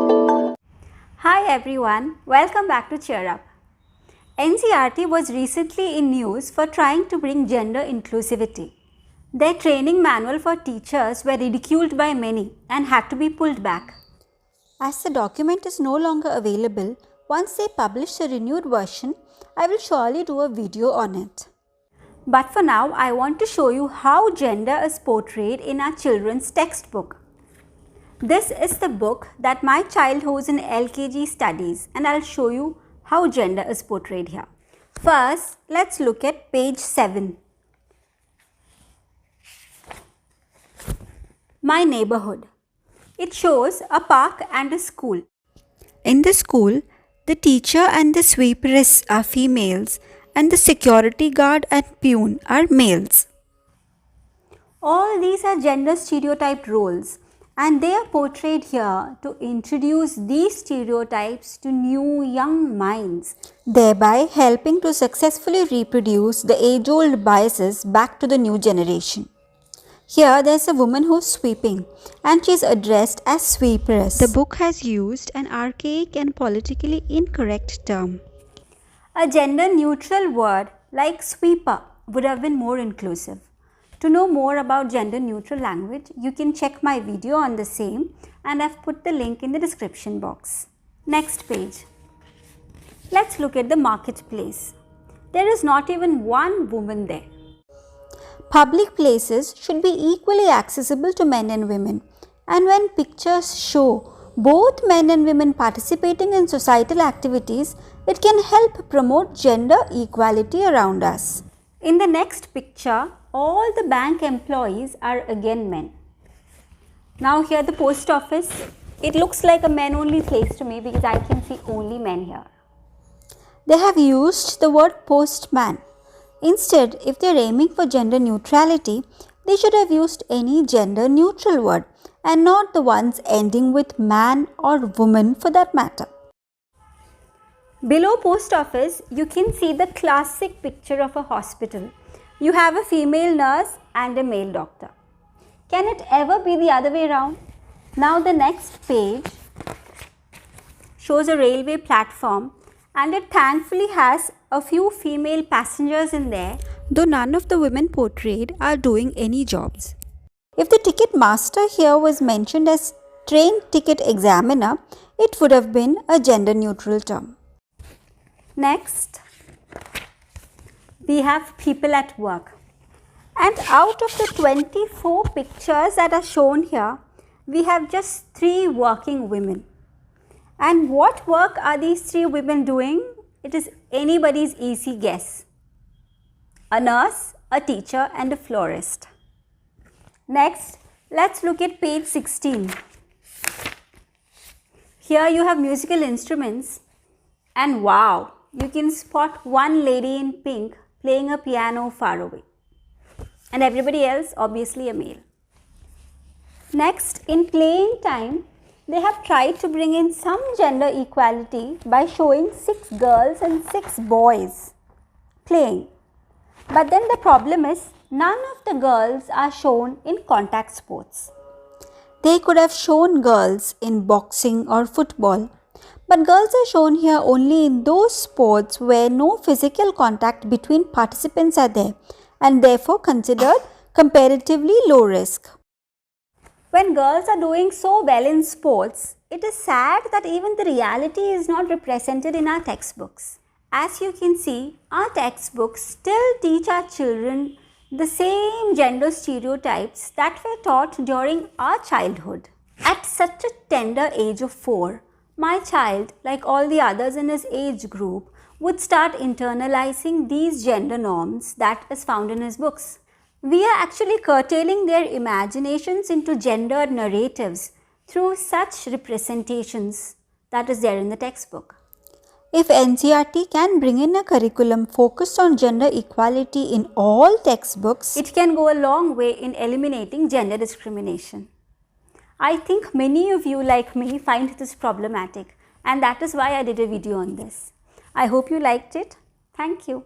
Hi everyone, welcome back to Cheer Up. NCERT was recently in news for trying to bring gender inclusivity. Their training manual for teachers were ridiculed by many and had to be pulled back. As the document is no longer available, once they publish a renewed version, I will surely do a video on it. But for now, I want to show you how gender is portrayed in our children's textbook. This is the book that my child who is in LKG studies, and I'll show you how gender is portrayed here. First, let's look at page 7. My neighborhood. It shows a park and a school. In the school, the teacher and the sweeperess are females and the security guard and peon are males. All these are gender stereotyped roles, and they are portrayed here to introduce these stereotypes to new young minds, thereby helping to successfully reproduce the age-old biases back to the new generation. Here there is a woman who is sweeping and she is addressed as sweeperess. The book has used an archaic and politically incorrect term. A gender-neutral word like sweeper would have been more inclusive. To know more about gender-neutral language, you can check my video on the same, and I've put the link in the description box. Next page. Let's look at the marketplace. There is not even one woman there. Public places should be equally accessible to men and women, and when pictures show both men and women participating in societal activities, it can help promote gender equality around us. In the next picture, all the bank employees are again men. Now here the post office, it looks like a men only place to me because I can see only men here. They have used the word postman. Instead, if they are aiming for gender neutrality, they should have used any gender neutral word and not the ones ending with man or woman for that matter. Below post office, you can see the classic picture of a hospital. You have a female nurse and a male doctor. Can it ever be the other way around? Now the next page shows a railway platform, and it thankfully has a few female passengers in there, though none of the women portrayed are doing any jobs. If the ticket master here was mentioned as train ticket examiner, it would have been a gender neutral term. Next, we have people at work. And out of the 24 pictures that are shown here, we have just 3 working women. And what work are these 3 women doing? It is anybody's easy guess. A nurse, a teacher and a florist. Next, let's look at page 16. Here you have musical instruments, and wow, you can spot one lady in pink playing a piano far away, and everybody else obviously a male. Next, in playing time, they have tried to bring in some gender equality by showing 6 girls and 6 boys playing. But then the problem is, none of the girls are shown in contact sports. They could have shown girls in boxing or football, but girls are shown here only in those sports where no physical contact between participants are there and therefore considered comparatively low risk. When girls are doing so well in sports, it is sad that even the reality is not represented in our textbooks. As you can see, our textbooks still teach our children the same gender stereotypes that were taught during our childhood. At such a tender age of 4, my child, like all the others in his age group, would start internalizing these gender norms that is found in his books. We are actually curtailing their imaginations into gendered narratives through such representations that is there in the textbook. If NCERT can bring in a curriculum focused on gender equality in all textbooks, it can go a long way in eliminating gender discrimination. I think many of you like me find this problematic, and that is why I did a video on this. I hope you liked it. Thank you.